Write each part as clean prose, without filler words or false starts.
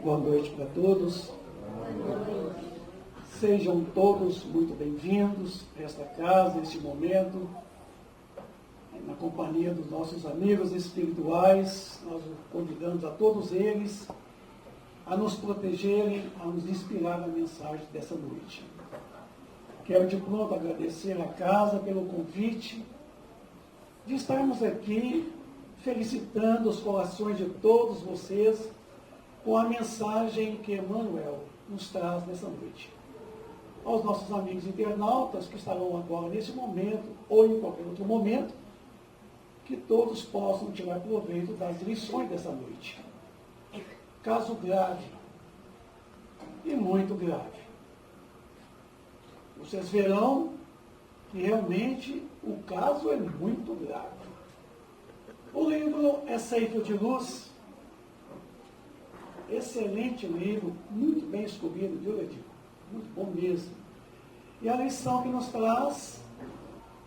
Boa noite para todos. Sejam todos muito bem-vindos a esta casa, a este momento, na companhia dos nossos amigos espirituais. Nós convidamos a todos eles a nos protegerem, a nos inspirar na mensagem dessa noite. Quero de pronto agradecer à casa pelo convite de estarmos aqui felicitando os corações de todos vocês com a mensagem que Emmanuel nos traz nessa noite. Aos nossos amigos internautas que estarão agora nesse momento ou em qualquer outro momento, que todos possam tirar proveito das lições dessa noite. Caso grave, e muito grave. Vocês verão que realmente o caso é muito grave. O livro é Ceifa de Luz. Excelente livro, muito bem escolhido, viu, Edil? Muito bom mesmo. E a lição que nos traz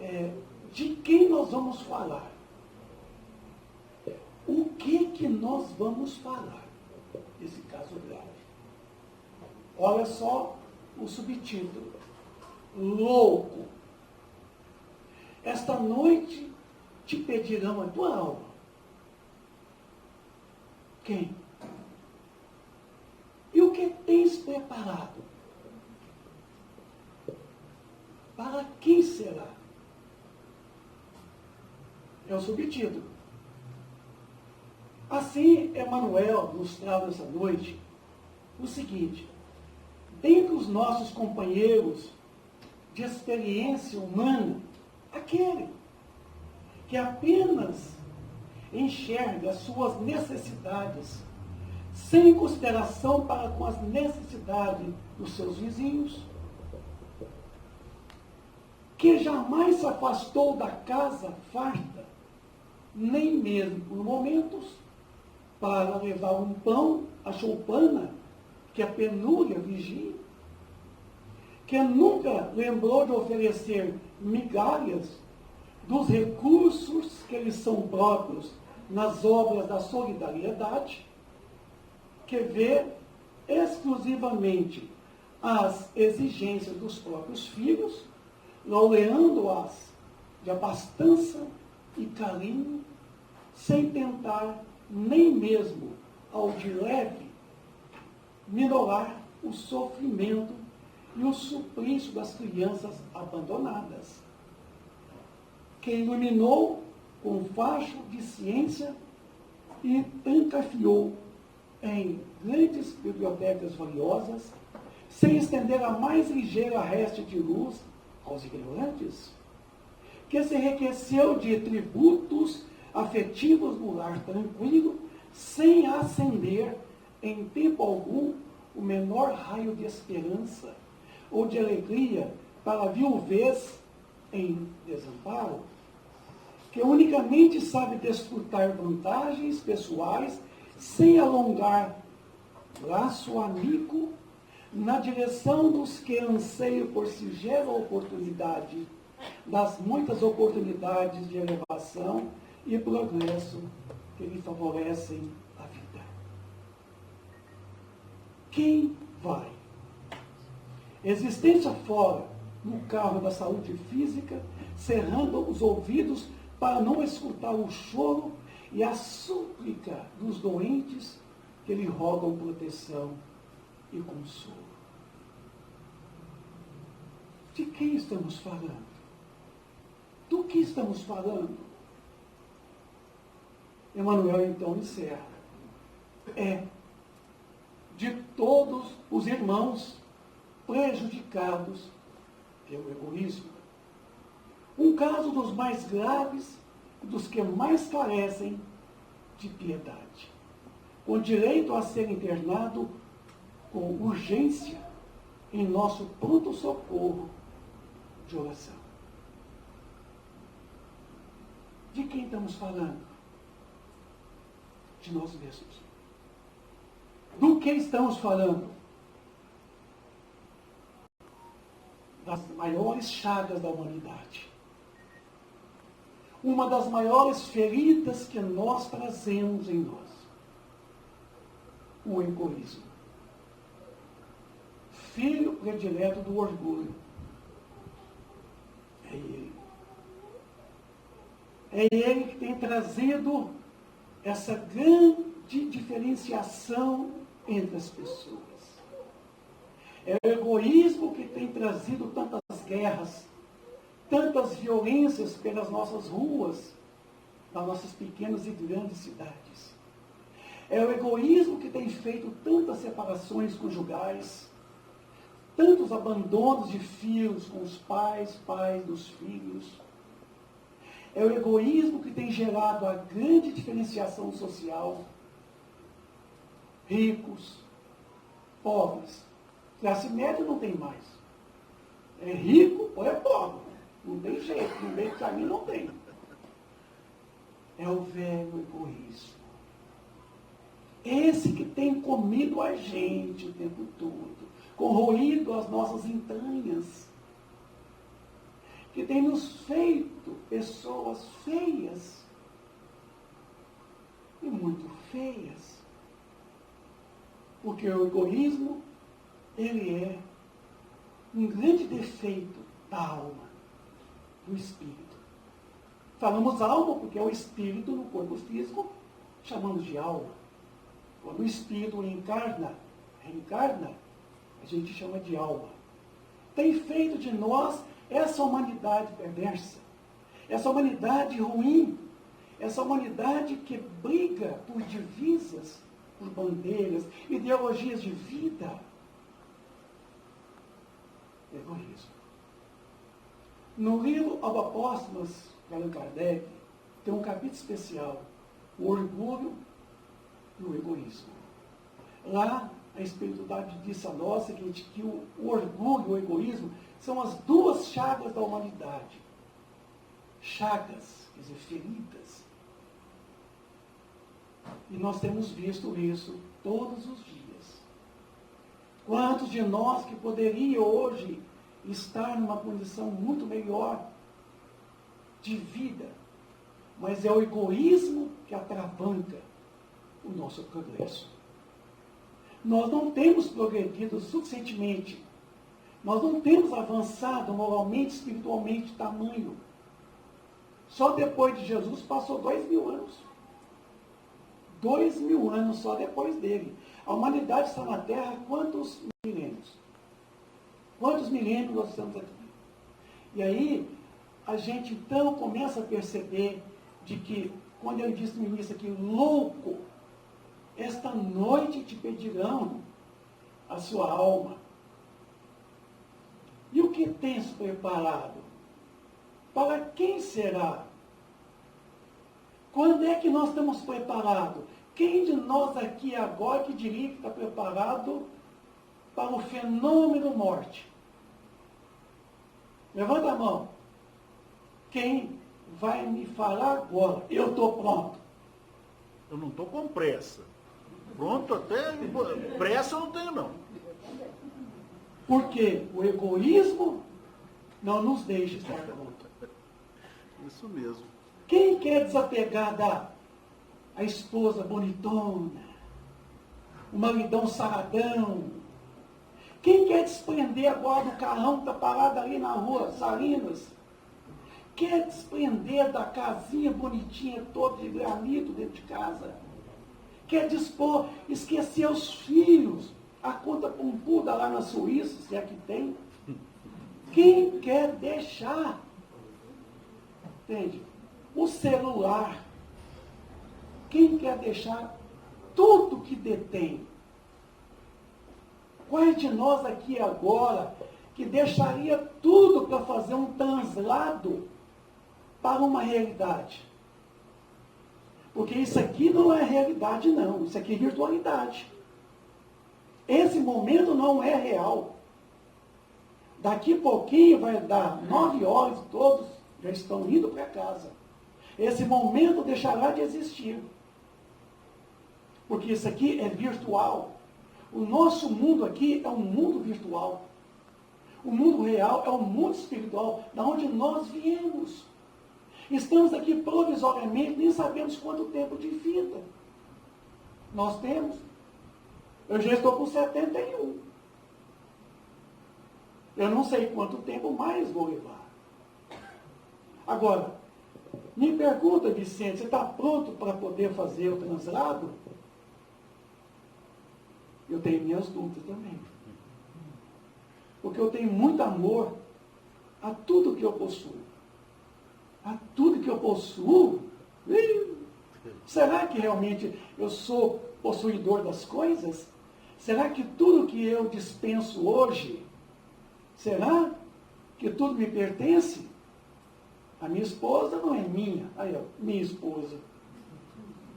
é de quem nós vamos falar. O que nós vamos falar desse caso grave? Olha só o subtítulo. Louco. Esta noite te pedirão a tua alma. Quem? E o que tens preparado? Para quem será? É o subtítulo. Assim, Emmanuel nos traz essa noite o seguinte: dentre os nossos companheiros de experiência humana, aquele que apenas enxerga as suas necessidades, sem consideração para com as necessidades dos seus vizinhos, que jamais se afastou da casa farta, nem mesmo por momentos, para levar um pão à choupana que a penúria vigia, que nunca lembrou de oferecer migalhas dos recursos que lhes são próprios nas obras da solidariedade, que vê exclusivamente as exigências dos próprios filhos, laureando-as de abastança e carinho, sem tentar nem mesmo, ao de leve, minorar o sofrimento e o suplício das crianças abandonadas, que iluminou com facho de ciência e trancafiou em grandes bibliotecas valiosas, sem estender a mais ligeira reste de luz aos ignorantes, que se enriqueceu de tributos afetivos no lar tranquilo, sem acender em tempo algum o menor raio de esperança ou de alegria para a viuvez em desamparo, que unicamente sabe desfrutar vantagens pessoais sem alongar braço amigo na direção dos que anseiam por singela oportunidade, das muitas oportunidades de elevação e progresso que lhe favorecem a vida. Quem vai? Existência fora, no carro da saúde física, cerrando os ouvidos para não escutar o choro e a súplica dos doentes que lhe rogam proteção e consolo. De quem estamos falando? Do que estamos falando? Emmanuel então encerra. É de todos os irmãos prejudicados pelo egoísmo. Um caso dos mais graves e dos que mais carecem de piedade, com direito a ser internado com urgência em nosso pronto-socorro de oração. De quem estamos falando? De nós mesmos. Do que estamos falando? Das maiores chagas da humanidade. Uma das maiores feridas que nós trazemos em nós. O egoísmo. filho predileto do orgulho. É ele. É ele que tem trazido essa grande diferenciação entre as pessoas. É o egoísmo que tem trazido tantas guerras, tantas violências pelas nossas ruas, nas nossas pequenas e grandes cidades. É o egoísmo que tem feito tantas separações conjugais, tantos abandonos de filhos com os pais dos filhos. É o egoísmo que tem gerado a grande diferenciação social. Ricos, pobres. Classe média não tem mais. É rico ou é pobre. Não tem jeito, no meio do caminho não tem. É o velho egoísmo. Esse que tem comido a gente o tempo todo, corroído as nossas entranhas, que tem nos feito pessoas feias, e muito feias. Porque o egoísmo, ele é um grande defeito da alma, do espírito. Falamos alma porque é o espírito no corpo físico, chamamos de alma. Quando o espírito reencarna, a gente chama de alma. Tem feito de nós essa humanidade perversa, essa humanidade ruim, essa humanidade que briga por divisas, por bandeiras, ideologias de vida. Egoísmo. No livro Apóstolos de Allan Kardec, tem um capítulo especial, o orgulho e o egoísmo. Lá, a espiritualidade disse a nós que o orgulho e o egoísmo são as duas chagas da humanidade. Chagas, quer dizer, feridas. E nós temos visto isso todos os dias. Quantos de nós que poderiam hoje estar numa condição muito melhor de vida, mas é o egoísmo que atravanca o nosso progresso. Nós não temos progredido suficientemente. Nós não temos avançado moralmente, espiritualmente, tamanho. Só depois de Jesus passou 2000 anos. 2000 anos só depois dele. A humanidade está na Terra há quantos milênios? Quantos milênios nós estamos aqui? E aí, a gente então começa a perceber de que, quando ele disse no início aqui, louco, esta noite te pedirão a sua alma. E o que tens preparado? Para quem será? Quando é que nós estamos preparados? Quem de nós aqui agora que diria que está preparado para o fenômeno morte? Levanta a mão. Quem vai me falar agora? Eu estou pronto. Eu não estou com pressa. Pronto até, pressa eu não tenho não. Porque o egoísmo não nos deixa estar pronto. Isso mesmo. Quem quer desapegar a esposa bonitona, o maridão saradão? Quem quer desprender agora do carrão que está parado ali na rua, Salinas? Quer desprender da casinha bonitinha toda de granito dentro de casa? Quer dispor, esquecer os filhos, a conta pompuda lá na Suíça, se é que tem? Quem quer deixar? Entende? O celular. Quem quer deixar tudo que detém? Quais de nós aqui agora que deixaria tudo para fazer um translado para uma realidade? Porque isso aqui não é realidade, não. Isso aqui é virtualidade. Esse momento não é real. Daqui a pouquinho vai dar 9 horas e todos já estão indo para casa. Esse momento deixará de existir. Porque isso aqui é virtual. O nosso mundo aqui é um mundo virtual. O mundo real é um mundo espiritual, da onde nós viemos. Estamos aqui provisoriamente, nem sabemos quanto tempo de vida nós temos. Eu já estou com 71. Eu não sei quanto tempo mais vou levar. Agora, me pergunta, Vicente, você está pronto para poder fazer o translado? Eu tenho minhas dúvidas também. Porque eu tenho muito amor a tudo que eu possuo. A tudo que eu possuo. Será que realmente eu sou possuidor das coisas? Será que tudo que eu dispenso hoje, será que tudo me pertence? A minha esposa não é minha. Aí, ó, minha esposa.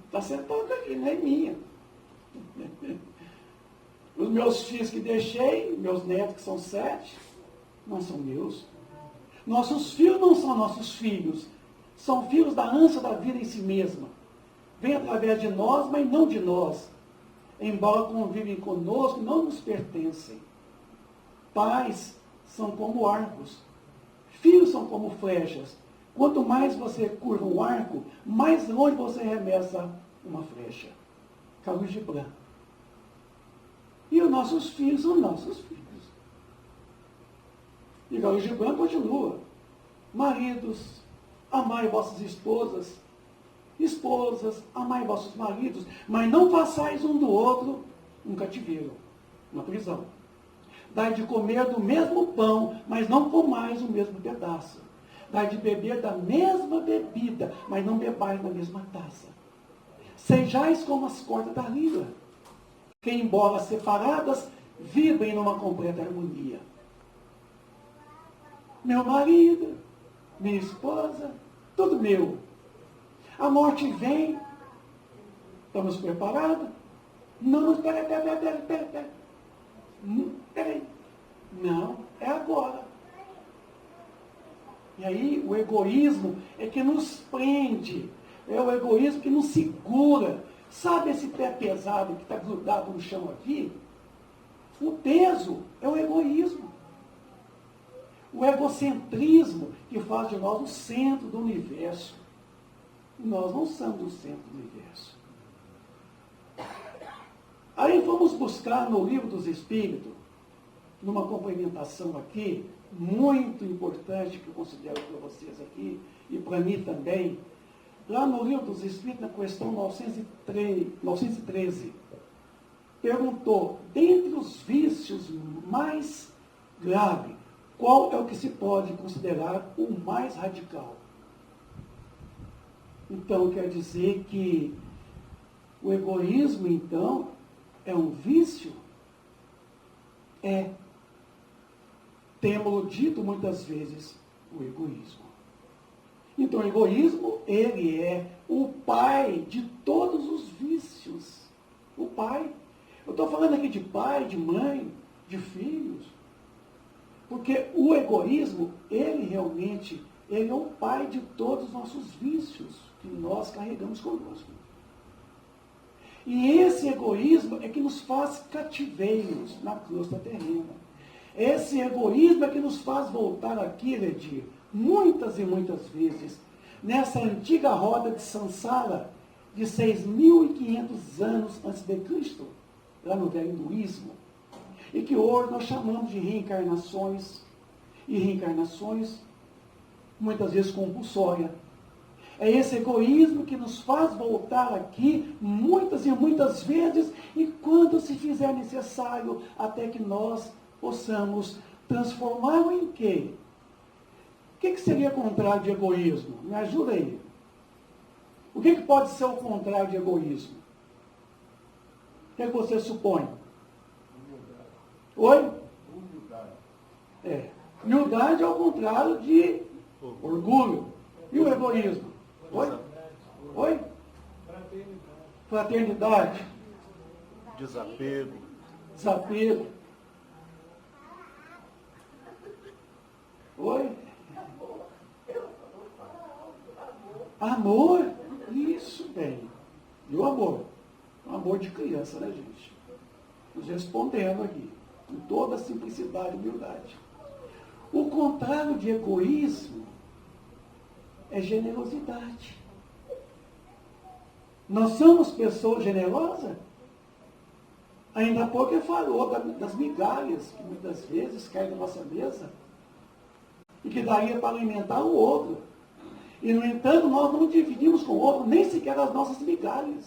Está sentada aqui, não é minha. Os meus filhos que deixei, meus netos que são 7, não são meus. Nossos filhos não são nossos filhos. São filhos da ânsia da vida em si mesma. Vêm através de nós, mas não de nós. Embora convivem conosco, não nos pertencem. Pais são como arcos. Filhos são como flechas. Quanto mais você curva um arco, mais longe você remessa uma flecha. Carlos Gibran. E os nossos filhos são nossos filhos. E Carlos Gibran continua. Maridos, amai vossas esposas. Esposas, amai vossos maridos, mas não façais um do outro um cativeiro, uma prisão. Dai de comer do mesmo pão, mas não comais o mesmo pedaço. Dai de beber da mesma bebida, mas não bebais da mesma taça. Sejais como as cordas da lira, que embora separadas, vivem numa completa harmonia. Meu marido, minha esposa, tudo meu. A morte vem, estamos preparados? Não, peraí. Peraí. Não, é agora. E aí o egoísmo é que nos prende, é o egoísmo que nos segura. Sabe esse pé pesado que está grudado no chão aqui? O peso é o egoísmo. O egocentrismo que faz de nós o centro do universo. Nós não somos o centro do universo. Aí vamos buscar no Livro dos Espíritos, numa complementação aqui, muito importante que eu considero para vocês aqui, e para mim também, lá no Livro dos Espíritos, na questão 913, perguntou, dentre os vícios mais graves, qual é o que se pode considerar o mais radical? Então, quer dizer que o egoísmo, então, é um vício? É. Temos dito muitas vezes o egoísmo. Então, o egoísmo, ele é o pai de todos os vícios. O pai. Eu estou falando aqui de pai, de mãe, de filhos. Porque o egoísmo, ele realmente, ele é o pai de todos os nossos vícios que nós carregamos conosco. E esse egoísmo é que nos faz cativeiros na crosta terrena. Esse egoísmo é que nos faz voltar aqui, Ledir, muitas e muitas vezes, nessa antiga roda de Sansara, de 6.500 anos antes de Cristo, lá no velho hinduísmo, e que hoje nós chamamos de reencarnações, e reencarnações, muitas vezes compulsórias. É esse egoísmo que nos faz voltar aqui muitas e muitas vezes, e quando se fizer necessário, até que nós possamos transformá-lo em quê? O que seria o contrário de egoísmo? Me ajuda aí. O que pode ser o contrário de egoísmo? O que você supõe? Oi? Humildade. É. Humildade é o contrário de orgulho. E o egoísmo? Oi? Oi? Fraternidade. Desapego. Desapego. Oi? Amor? Isso, bem. E o amor? O amor de criança, né, gente? Nos respondendo aqui, com toda a simplicidade e humildade. O contrário de egoísmo é generosidade. Nós somos pessoas generosas? Ainda há pouco ele falou das migalhas que muitas vezes caem da nossa mesa e que daria para alimentar o outro. E, no entanto, nós não dividimos com o outro nem sequer as nossas migalhas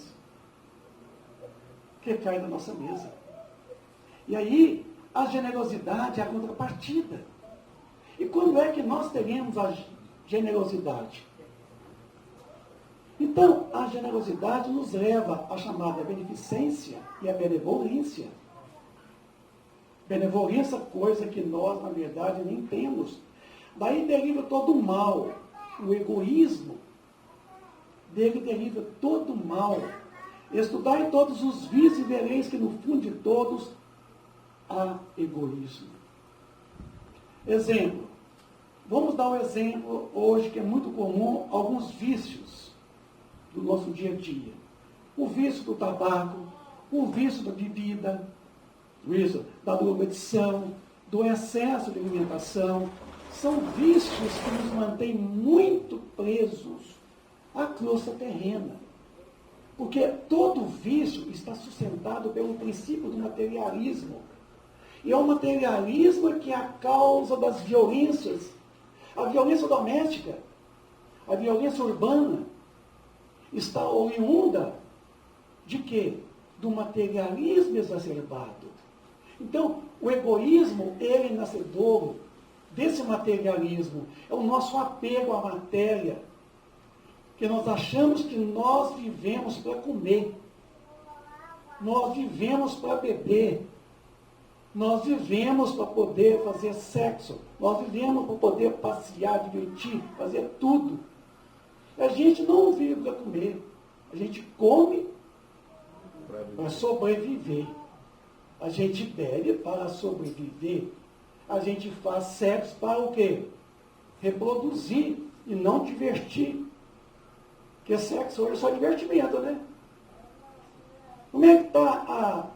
que caem da nossa mesa. E aí, a generosidade é a contrapartida. E quando é que nós teremos a generosidade? Então, a generosidade nos leva à chamada beneficência e à benevolência. Benevolência, coisa que nós, na verdade, nem temos. Daí deriva todo o mal. O egoísmo, dele deriva todo o mal. Estudai todos os vícios e vereis que no fundo de todos há egoísmo. Exemplo. Vamos dar um exemplo hoje que é muito comum, alguns vícios do nosso dia a dia. O vício do tabaco, o vício da bebida, o vício da drogadição, do excesso de alimentação. São vícios que nos mantêm muito presos à crosta terrena. Porque todo vício está sustentado pelo princípio do materialismo. E é o materialismo que é a causa das violências. A violência doméstica, a violência urbana, está oriunda de quê? Do materialismo exacerbado. Então, o egoísmo, ele é nascedouro desse materialismo. É o nosso apego à matéria, que nós achamos que nós vivemos para comer, nós vivemos para beber, nós vivemos para poder fazer sexo, nós vivemos para poder passear, divertir, fazer tudo. A gente não vive para comer, a gente come para sobreviver. A gente bebe para sobreviver. A gente faz sexo para o quê? Reproduzir e não divertir. Porque sexo hoje é só divertimento, né? Como é que está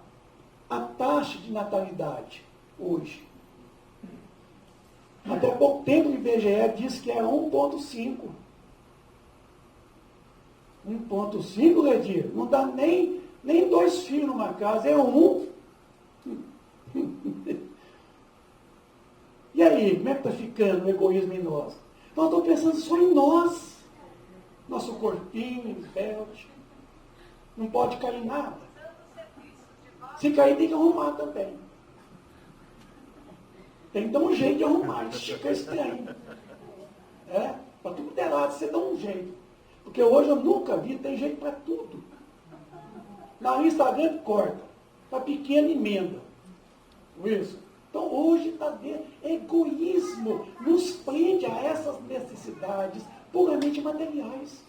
a taxa de natalidade hoje? Até pouco tempo o IBGE disse que era 1,5. 1,5, Ledir? Não dá nem 2 filhos numa casa, é 1. E aí, como é que está ficando o egoísmo em nós? Nós estamos pensando só em nós. Nosso corpinho, rebelde. Não pode cair nada. Se cair, tem que arrumar também. Tem que dar um jeito de arrumar, estica esse trem. Para tudo der lado, você dá um jeito. Porque hoje eu nunca vi, tem jeito para tudo. Na lista grande, corta. Para pequena, emenda. Isso. Então, hoje está vendo, egoísmo nos prende a essas necessidades puramente materiais.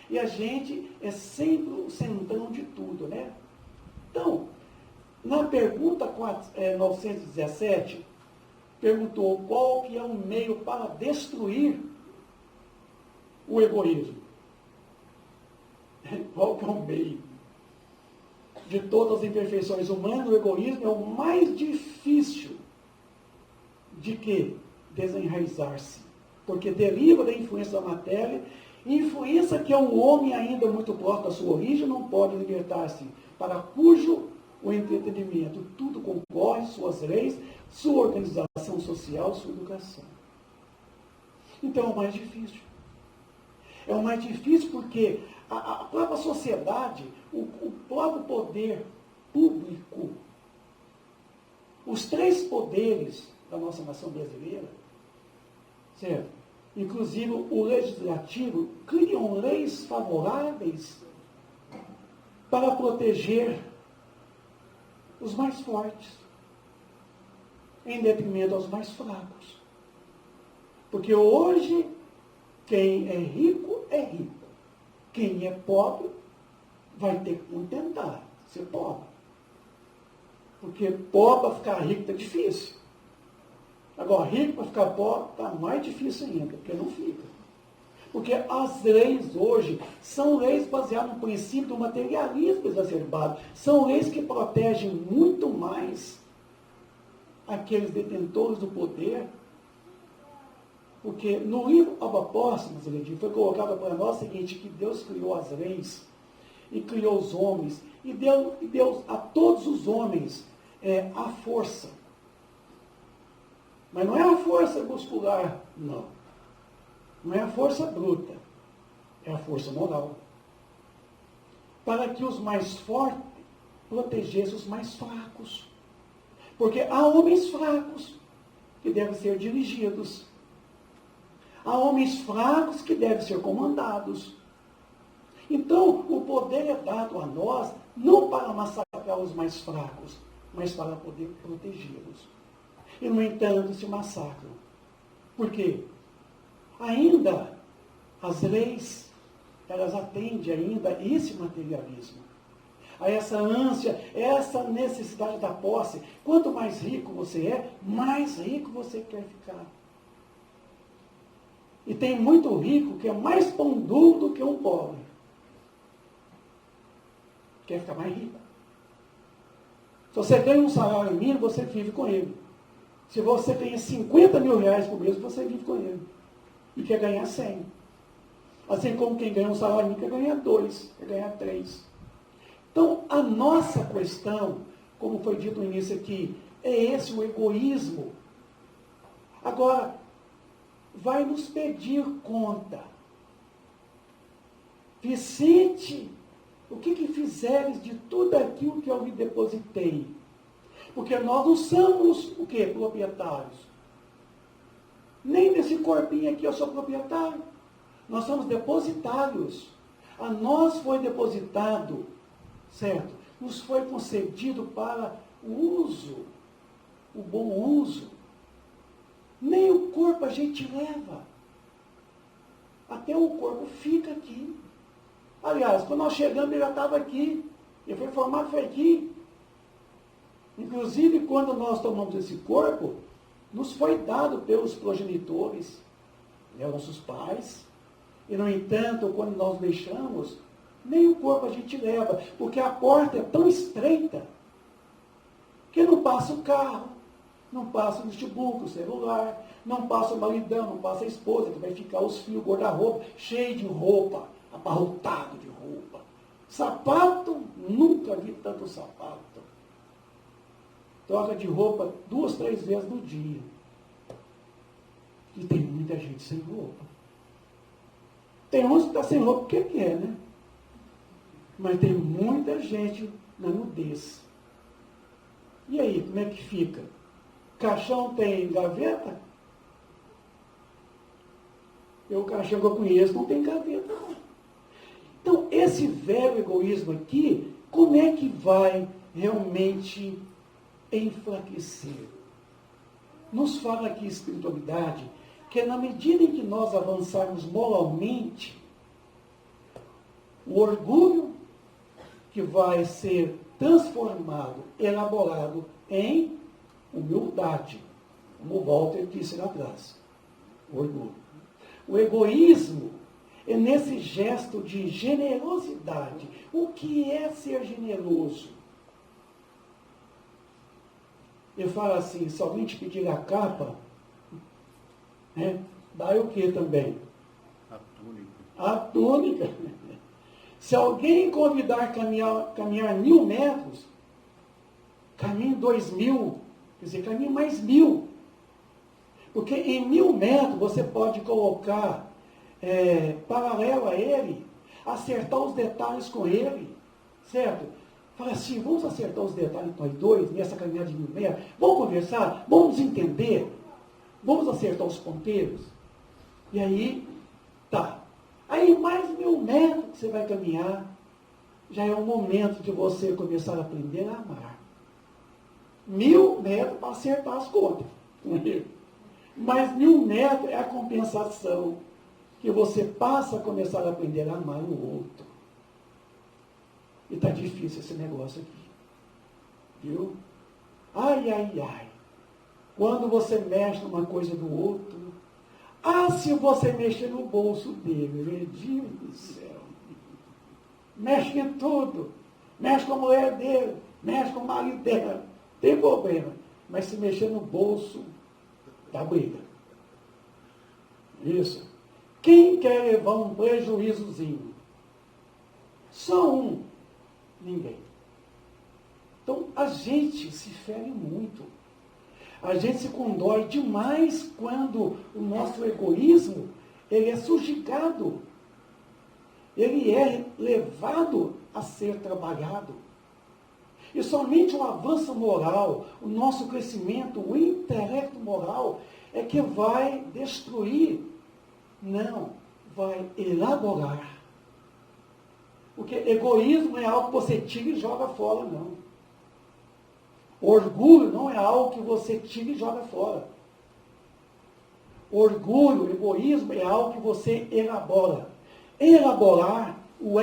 E a gente é sempre o centrão de tudo, né? Então, na pergunta 917, perguntou qual que é o meio para destruir o egoísmo. Qual que é o meio? De todas as imperfeições humanas, o egoísmo é o mais difícil de que desenraizar-se, porque deriva da influência da matéria, influência que é um homem ainda muito próximo da sua origem, não pode libertar-se, para cujo o entretenimento tudo concorre, suas leis, sua organização social, sua educação. Então é o mais difícil. É o mais difícil porque a própria sociedade, o próprio poder público, os 3 poderes da nossa nação brasileira, certo? Inclusive o legislativo, criam leis favoráveis para proteger os mais fortes, em detrimento aos mais fracos. Porque hoje, quem é rico é rico. Quem é pobre vai ter que tentar ser pobre. Porque pobre para ficar rico está difícil. Agora, rico para ficar pobre está mais difícil ainda, porque não fica. Porque as leis hoje são leis baseadas no princípio do materialismo exacerbado. São leis que protegem muito mais aqueles detentores do poder. Porque no livro Apóstolos, foi colocado para nós o seguinte, que Deus criou as leis e criou os homens E deu a todos os homens a força. Mas não é a força muscular, não. Não é a força bruta. É a força moral. Para que os mais fortes protegessem os mais fracos. Porque há homens fracos que devem ser dirigidos. Há homens fracos que devem ser comandados. Então, o poder é dado a nós não para massacrar os mais fracos, mas para poder protegê-los. E, no entanto, se massacram. Por quê? Ainda as leis, elas atendem ainda a esse materialismo, a essa ânsia, essa necessidade da posse. Quanto mais rico você é, mais rico você quer ficar. E tem muito rico que é mais pão duro do que um pobre. Quer ficar mais rico. Se você ganha um salário mínimo, você vive com ele. Se você ganha 50 mil reais por mês, você vive com ele. E quer ganhar 100. Assim como quem ganha um salário mínimo quer ganhar 2, quer ganhar 3. Então, a nossa questão, como foi dito no início aqui, é esse o egoísmo. Agora, vai nos pedir conta. Vicente, o que fizeres de tudo aquilo que eu lhe depositei? Porque nós não somos o quê? Proprietários. Nem desse corpinho aqui eu sou proprietário. Nós somos depositários. A nós foi depositado, certo? Nos foi concedido para o uso, o bom uso. Nem o corpo a gente leva. Até o corpo fica aqui. Aliás, quando nós chegamos, ele já estava aqui. Ele foi formado, foi aqui. Inclusive, quando nós tomamos esse corpo, nos foi dado pelos progenitores, nossos pais. E, no entanto, quando nós deixamos, nem o corpo a gente leva, porque a porta é tão estreita que não passa o carro, não passa o notebook, o celular, não passa o maridão, não passa a esposa, que vai ficar os fios, guarda-roupa, cheio de roupa, abarrotado de roupa. Sapato, nunca vi tanto sapato. Troca de roupa 2, 3 vezes no dia. E tem muita gente sem roupa. Tem uns que está sem roupa porque quer, né? Mas tem muita gente na nudez. E aí, como é que fica? Caixão tem gaveta? O caixão que eu conheço não tem gaveta, não. Então, esse velho egoísmo aqui, como é que vai realmente enfraquecer? Nos fala aqui espiritualidade, que na medida em que nós avançarmos moralmente, o orgulho que vai ser transformado, elaborado em humildade, como Walter disse lá atrás. O orgulho. O egoísmo é nesse gesto de generosidade. O que é ser generoso? Eu falo assim, se alguém te pedir a capa, dá o que também? A túnica. A túnica. Se alguém convidar a caminhar 1.000 metros, caminhe 2.000, quer dizer, caminhe mais 1.000. Porque em 1.000 metros você pode colocar paralelo a ele, acertar os detalhes com ele, certo? Fala assim, vamos acertar os detalhes nós dois, nessa caminhada de 1.000 metros, vamos conversar, vamos entender, vamos acertar os ponteiros. E aí, tá. Aí mais 1.000 metros que você vai caminhar, já é o momento de você começar a aprender a amar. 1.000 metros para acertar as contas. Mas 1.000 metros é a compensação que você passa a começar a aprender a amar o outro. E está difícil esse negócio aqui. Viu? Ai, ai, ai. Quando você mexe numa coisa do outro, se você mexer no bolso dele, meu Deus do céu. Mexe em tudo. Mexe com a mulher dele, mexe com o marido dela. Tem problema. Mas se mexer no bolso, dá briga. Isso. Quem quer levar um prejuízozinho? Só um. Ninguém. Então, a gente se fere muito. A gente se condói demais quando o nosso egoísmo, ele é sujigado. Ele é levado a ser trabalhado. E somente o avanço moral, o nosso crescimento, o intelecto moral, é que vai destruir. Não, vai elaborar. Porque egoísmo é algo que você tira e joga fora, não. Orgulho não é algo que você tira e joga fora. Orgulho, egoísmo é algo que você elabora. Elaborar, o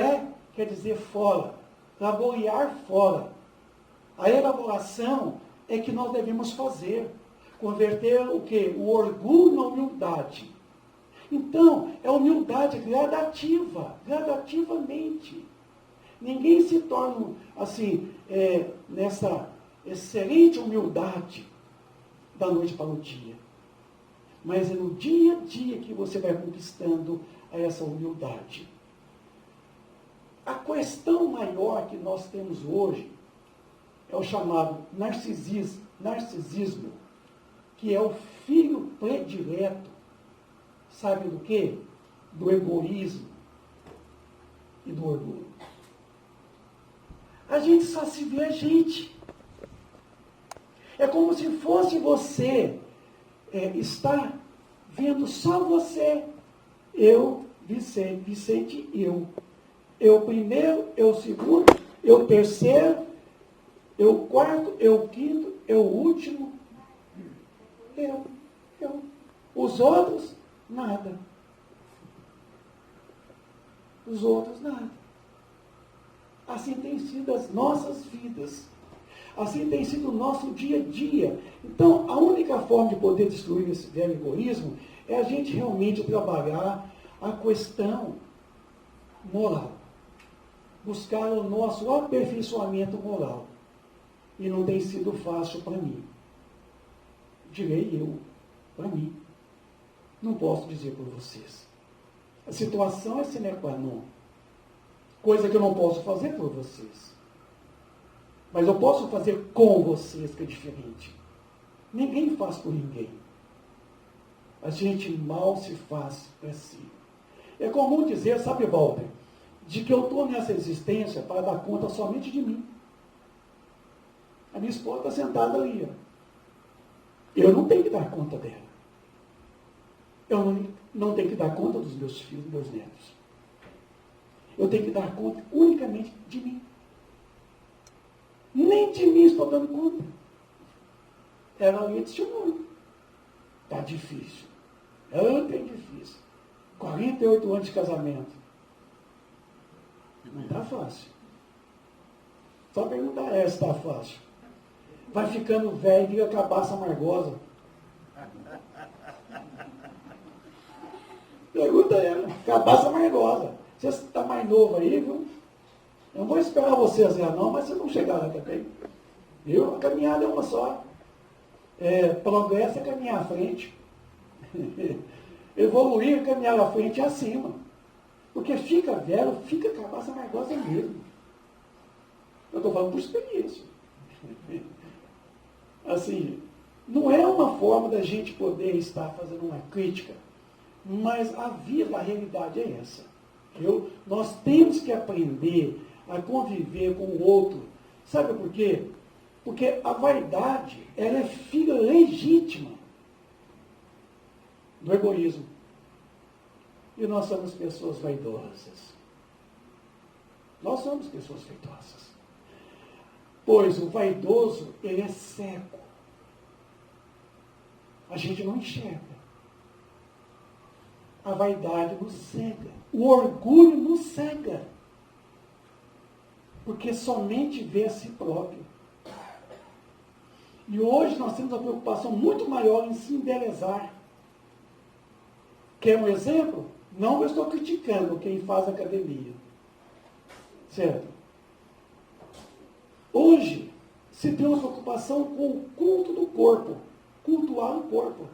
quer dizer fora. Laborear fora. A elaboração é que nós devemos fazer. Converter o quê? O orgulho na humildade. Então, é humildade gradativa, gradativamente. Ninguém se torna, assim, nessa excelente humildade da noite para o dia. Mas é no dia a dia que você vai conquistando essa humildade. A questão maior que nós temos hoje é o chamado narcisismo, que é o filho predileto, sabe do quê? Do egoísmo e do orgulho. A gente só se vê a gente. É como se fosse você estar vendo só você. Eu, Vicente, eu. Eu primeiro, eu segundo, eu terceiro, eu quarto, eu quinto, eu último. Eu. Os outros, nada. Os outros, nada. Assim tem sido as nossas vidas. Assim tem sido o nosso dia a dia. Então, a única forma de poder destruir esse velho egoísmo é a gente realmente trabalhar a questão moral. Buscar o nosso aperfeiçoamento moral. E não tem sido fácil para mim. Direi eu, para mim. Não posso dizer por vocês. A situação é sine qua non. Coisa que eu não posso fazer por vocês. Mas eu posso fazer com vocês, que é diferente. Ninguém faz por ninguém. A gente mal se faz para si. É comum dizer, sabe, Walter, de que eu estou nessa existência para dar conta somente de mim. A minha esposa está sentada ali. Ó. Eu não tenho que dar conta dela. Eu não tenho que dar conta dos meus filhos, dos meus netos. Eu tenho que dar conta unicamente de mim. Nem de mim estou dando conta. Ela me testemunha. Está difícil. É bem difícil. 48 anos de casamento. Não está fácil. Só perguntar se está fácil. Vai ficando velho e vira cabaça amargosa. Pergunta ela. Cabaça amargosa. Você está mais novo aí, viu? Eu não vou esperar você zerar não, mas vocês vão chegar lá também. Viu? A caminhada é uma só. Progresso é caminhar à frente. Evoluir é caminhar à frente e acima. Porque fica velho, fica cabaça amargosa mesmo. Eu estou falando por experiência. Assim, não é uma forma da gente poder estar fazendo uma crítica, mas a vida, a realidade é essa. Nós temos que aprender a conviver com o outro. Sabe por quê? Porque a vaidade, ela é filha legítima do egoísmo. E nós somos pessoas vaidosas. Nós somos pessoas vaidosas. Pois o vaidoso, ele é cego. A gente não enxerga. A vaidade nos cega. O orgulho nos cega. Porque somente vê a si próprio. E hoje nós temos uma preocupação muito maior em se embelezar. Quer um exemplo? Não eu estou criticando quem faz academia. Certo? Hoje, se tem uma preocupação com o culto do corpo. Cultuar o corpo.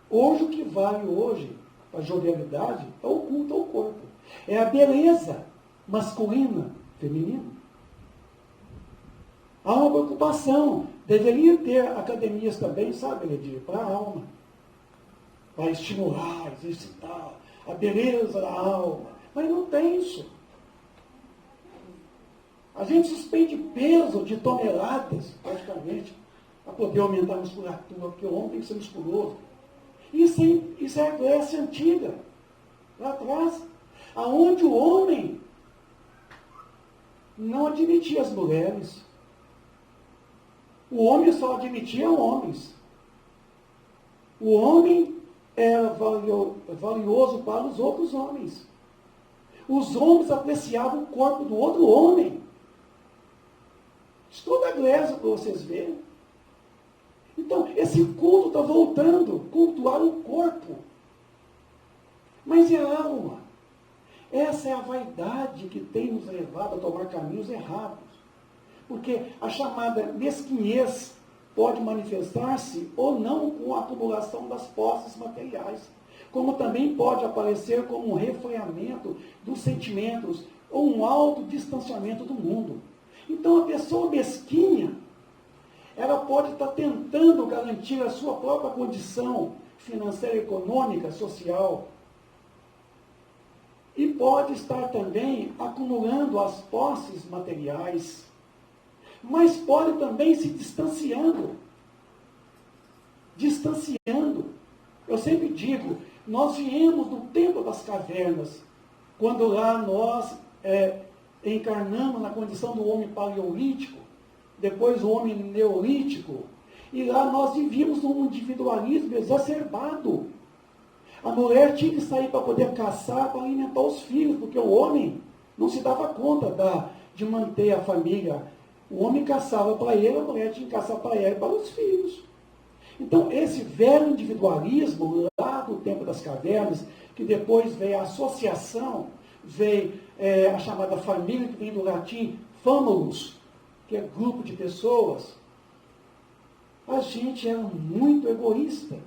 Hoje, o que vale hoje, a jovialidade, é o culto ao corpo. É a beleza masculina, feminina. Há uma preocupação. Deveria ter academias também, sabe, Ledir, para a alma. Para estimular, exercitar a beleza da alma. Mas não tem isso. A gente suspende peso de toneladas, praticamente, para poder aumentar a musculatura, porque o homem tem que ser musculoso. Isso é a Grécia antiga, lá atrás, aonde o homem não admitia as mulheres. O homem só admitia homens. O homem era valioso para os outros homens. Os homens apreciavam o corpo do outro homem. Estuda a Grécia para vocês verem. Então, esse culto está voltando, cultuar o corpo. Mas e a alma? Essa é a vaidade que tem nos levado a tomar caminhos errados. Porque a chamada mesquinhez pode manifestar-se ou não com a acumulação das posses materiais, como também pode aparecer como um refreamento dos sentimentos ou um autodistanciamento do mundo. Então, a pessoa mesquinha, ela pode estar tentando garantir a sua própria condição financeira, econômica, social, e pode estar também acumulando as posses materiais, mas pode também se distanciando. Eu sempre digo, nós viemos do tempo das cavernas, quando lá nós encarnamos na condição do homem paleolítico, depois o homem neolítico, e lá nós vivíamos num individualismo exacerbado. A mulher tinha que sair para poder caçar, para alimentar os filhos, porque o homem não se dava conta de manter a família. O homem caçava para ele, a mulher tinha que caçar para ela e para os filhos. Então, esse velho individualismo, lá do tempo das cavernas, que depois veio a associação, veio a chamada família, que vem do latim famulus, que é grupo de pessoas, a gente era muito egoísta.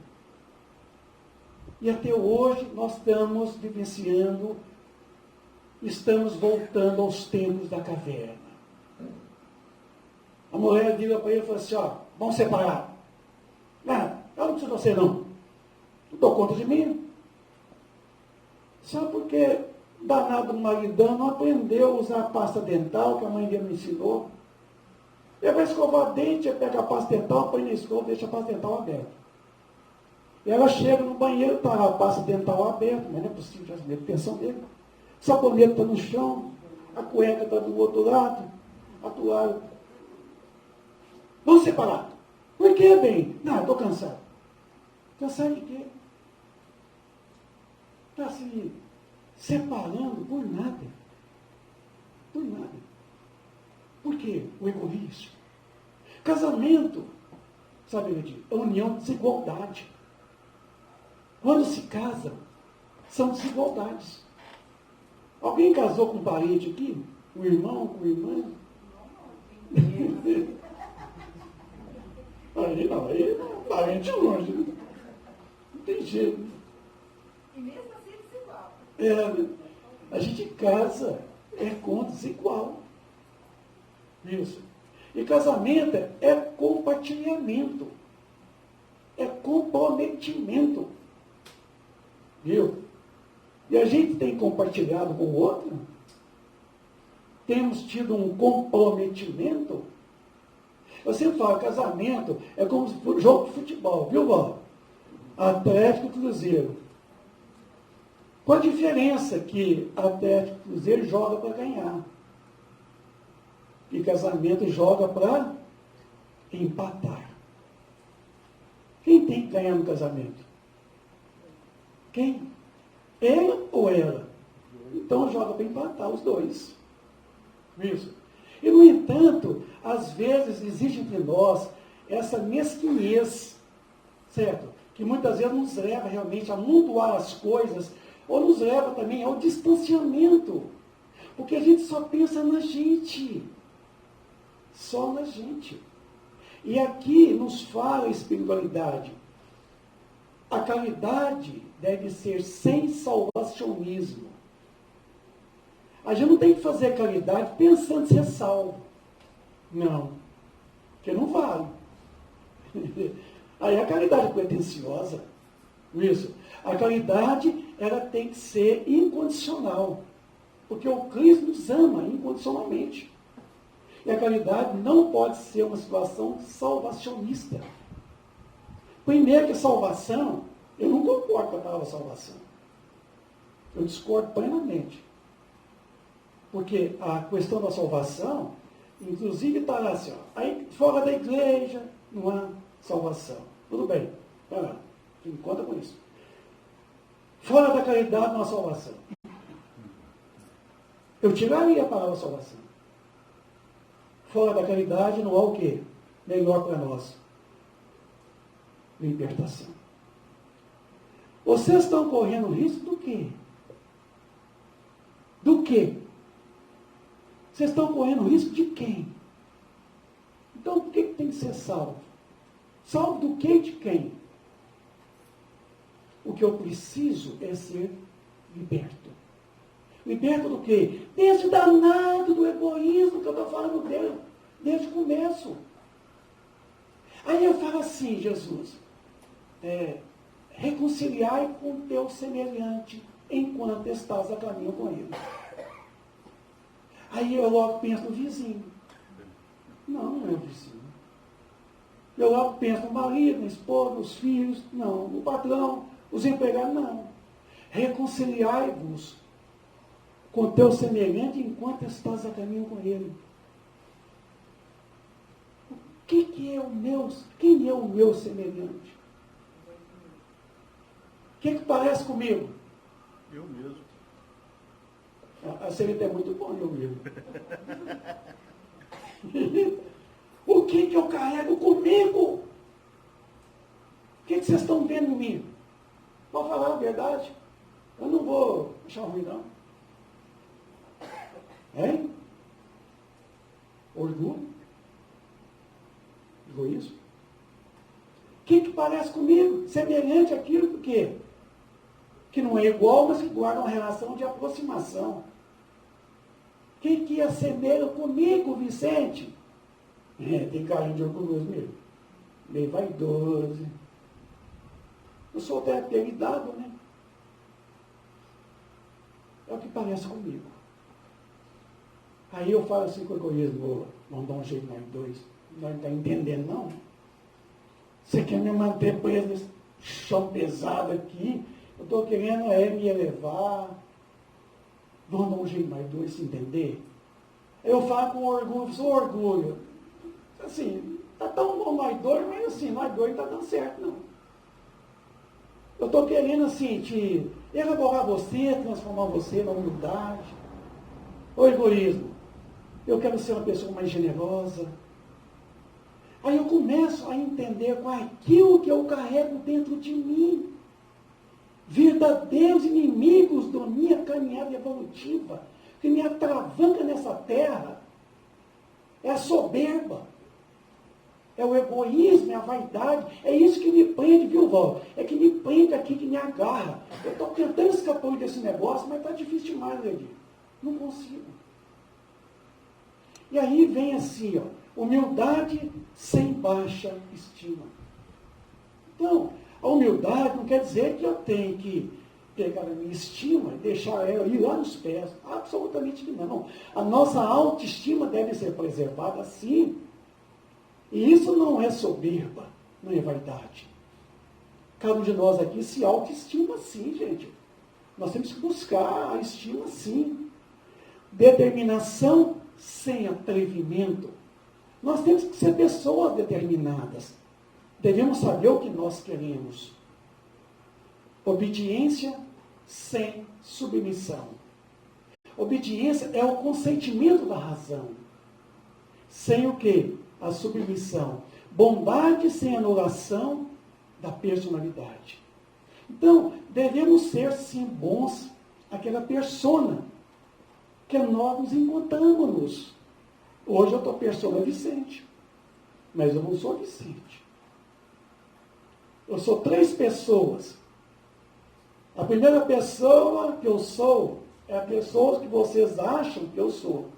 E até hoje nós estamos vivenciando, estamos voltando aos tempos da caverna. A mulher vira para ele e fala assim, vamos separar. Não, eu não preciso de você não. Não dou conta de mim. Só porque danado maridão não aprendeu a usar a pasta dental que a mãe dele me ensinou. Ele vai escovar dente, pega a pasta dental, põe na escova, deixa a pasta dental aberta. E ela chega no banheiro, está a pasta dental aberta, mas não é possível, já a atenção dele. O sabonete está no chão, a cueca está do outro lado, a toalha. Vamos separar. Por que, bem? Não, estou cansado. Cansado de quê? Está se separando por nada. Por nada. Por quê? O egoísmo. Casamento, sabe, Ledir, é união de desigualdade. Quando se casa, são desigualdades. Alguém casou com um parente aqui? Um irmão com irmã? Aí não, aí é parente longe. Né? Não tem jeito. E mesmo assim é desigual. A gente casa com desigual. Isso. E casamento é compartilhamento. É comprometimento. Viu? E a gente tem compartilhado com o outro? Temos tido um comprometimento? Eu sempre falo, casamento é como um jogo de futebol, viu, Val? Atlético e Cruzeiro. Qual a diferença que Atlético e Cruzeiro joga para ganhar? E casamento joga para empatar. Quem tem que ganhar no casamento? Quem? Ela ou ela? Então joga para empatar os dois. Isso. E, no entanto, às vezes existe entre nós essa mesquinhez, certo? Que muitas vezes nos leva realmente a amontoar as coisas, ou nos leva também ao distanciamento. Porque a gente só pensa na gente. Só na gente. E aqui nos fala a espiritualidade. A caridade deve ser sem salvacionismo. A gente não tem que fazer caridade pensando em ser salvo. Não. porque não vale. Aí a caridade é pretensiosa. Isso. A caridade, ela tem que ser incondicional. Porque o Cristo nos ama incondicionalmente. E a caridade não pode ser uma situação salvacionista. Primeiro que salvação, eu não concordo com a palavra salvação. Eu discordo plenamente. Porque a questão da salvação, inclusive está lá assim, ó, aí fora da igreja não há salvação. Tudo bem, vai lá, fique conta com isso. Fora da caridade não há salvação. Eu tiraria a palavra salvação. Fora da caridade não há o quê? Melhor para nós. Libertação. Vocês estão correndo risco do quê? Do quê? Vocês estão correndo risco de quem? Então, por que tem que ser salvo? Salvo do quê e de quem? O que eu preciso é ser liberto. Liberto do quê? Desse danado do egoísmo que eu estou falando dele, desde o começo. Aí eu falo assim, Jesus, reconciliai com o teu semelhante enquanto estás a caminho com ele. Aí eu logo penso no vizinho. Não é o vizinho. Eu logo penso no marido, na esposa, nos filhos. Não, no patrão, os empregados, não. Reconciliai-vos com teu semelhante enquanto estás a caminho com ele. Quem é o meu semelhante? Quem que parece comigo? Eu mesmo. A Celita é muito bom, eu mesmo. O que eu carrego comigo? O que vocês estão vendo em mim? Pode falar a verdade. Eu não vou achar ruim, não. Hein? Orgulho? Egoísmo? Quem que parece comigo? Semelhante àquilo do quê? Que não é igual, mas que guarda uma relação de aproximação. Quem que assemelha comigo, Vicente? Tem carinho de orgulhoso mesmo. Meio vaidoso. Eu sou até apelidado, né? É o que parece comigo. Aí eu falo assim com o egoísmo, vamos dar um jeito nós dois. Nós não estamos entendendo, não. Você quer me manter preso nesse chão pesado aqui? Eu estou querendo me elevar. Vamos dar um jeito nós dois se entender? Eu falo com orgulho, sou orgulho. Assim, está tão bom nós dois, mas assim, nós dois não está dando certo, não. Eu estou querendo, assim, te elaborar você, transformar você na humildade. O egoísmo. Eu quero ser uma pessoa mais generosa. Aí eu começo a entender com aquilo que eu carrego dentro de mim. Verdadeiros inimigos da minha caminhada evolutiva, que me atravanca nessa terra, é a soberba, é o egoísmo, é a vaidade, é isso que me prende, viu, Val? É que me prende aqui, que me agarra. Eu estou tentando escapar desse negócio, mas está difícil demais, Ledir. Não consigo. E aí vem assim, ó, humildade sem baixa estima. Então, a humildade não quer dizer que eu tenho que pegar a minha estima e deixar ela ir lá nos pés. Absolutamente que não. A nossa autoestima deve ser preservada sim. E isso não é soberba, não é vaidade. Cada um de nós aqui se autoestima sim, gente. Nós temos que buscar a estima sim. Determinação sem atrevimento. Nós temos que ser pessoas determinadas. Devemos saber o que nós queremos. Obediência sem submissão. Obediência é o consentimento da razão. Sem o quê? A submissão. Bondade sem anulação da personalidade. Então, devemos ser, sim, bons aquela persona que nós nos encontramos. Hoje eu estou persona Vicente, mas eu não sou Vicente. Eu sou 3 pessoas. A primeira pessoa que eu sou é a pessoa que vocês acham que eu sou.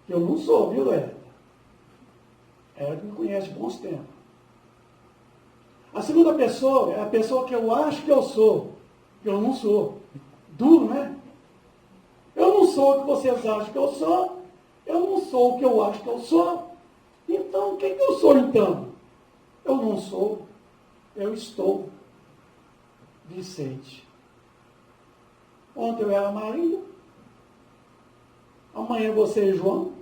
Que eu não sou, viu, Lélia? Ela que me conhece de bons tempos. A segunda pessoa é a pessoa que eu acho que eu sou, que eu não sou. Duro, né? Eu não sou o que vocês acham que eu sou, eu não sou o que eu acho que eu sou. Então, quem que eu sou então? Eu não sou, eu estou Vicente. Ontem eu era Maria, amanhã você é João,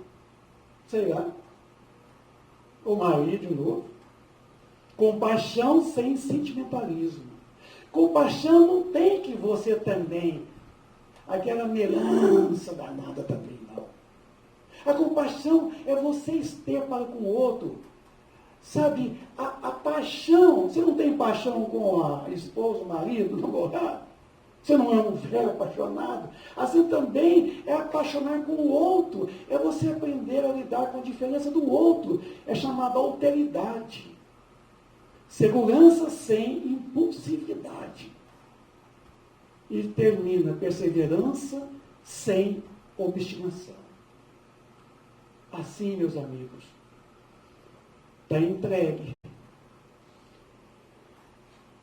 sei lá, ou Maria de novo. Compaixão sem sentimentalismo. Compaixão não tem que você também, aquela melança danada também, não. A compaixão é você ter para com o outro. Sabe, a paixão, você não tem paixão com a esposa, o marido, o namorado? Você não é um velho apaixonado? Assim também é apaixonar com o outro. É você aprender a lidar com a diferença do outro. É chamada alteridade. Segurança sem impulsividade. E termina perseverança sem obstinação. Assim, meus amigos, está entregue.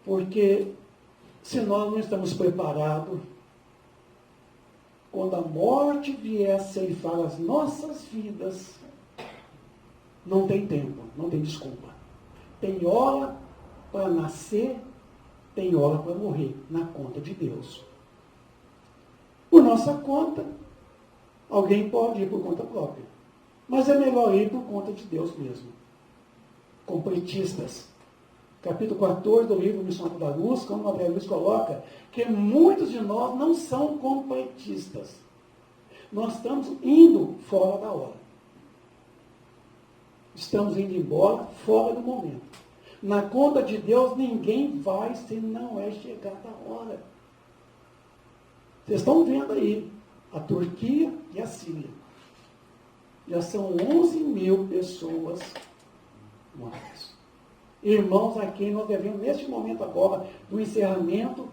Porque se nós não estamos preparados, quando a morte vier a ceifar as nossas vidas, não tem tempo, não tem desculpa. Tem hora para nascer, tem hora para morrer, na conta de Deus. Por nossa conta, alguém pode ir por conta própria. Mas é melhor ir por conta de Deus mesmo. Completistas. Capítulo 14 do livro Missão da Luz, como André Luiz coloca, que muitos de nós não são completistas. Nós estamos indo fora da hora. Estamos indo embora fora do momento. Na conta de Deus, ninguém vai se não é chegada a hora. Vocês estão vendo aí, a Turquia e a Síria. Já são 11 mil pessoas mortas. Irmãos a quem nós devemos, neste momento agora, do encerramento,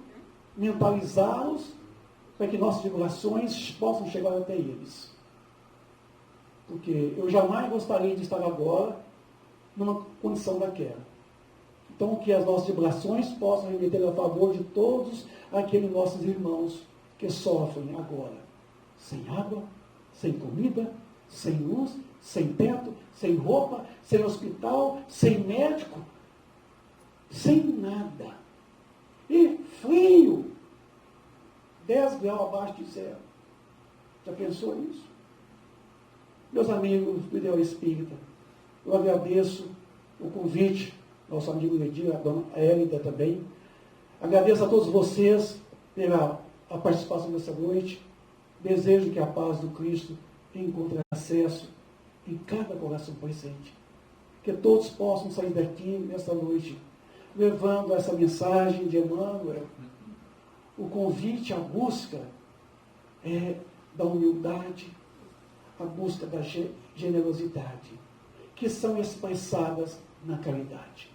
mentalizá-los para que nossas tribulações possam chegar até eles. Porque eu jamais gostaria de estar agora numa condição daquela. Então, que as nossas tribulações possam remeter a favor de todos aqueles nossos irmãos que sofrem agora. Sem água, sem comida, sem luz, sem teto, sem roupa, sem hospital, sem médico, sem nada. E frio, 10 graus abaixo de zero. Já pensou nisso? Meus amigos do Ideal Espírita, eu agradeço o convite, nosso amigo Ledir, a dona Hélida também. Agradeço a todos vocês pela a participação dessa noite. Desejo que a paz do Cristo encontre acesso em cada coração presente. Que todos possam sair daqui nesta noite, levando essa mensagem de Emmanuel, o convite à busca da humildade, a busca da generosidade, que são expressadas na caridade.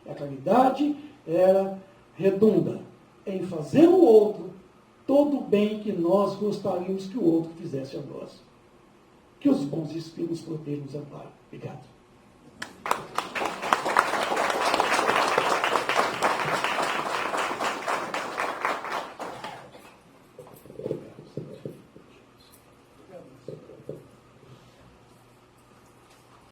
A caridade, ela redunda em fazer ao outro todo o bem que nós gostaríamos que o outro fizesse a nós. Que os bons espíritos protejam e nos amparem. Obrigado.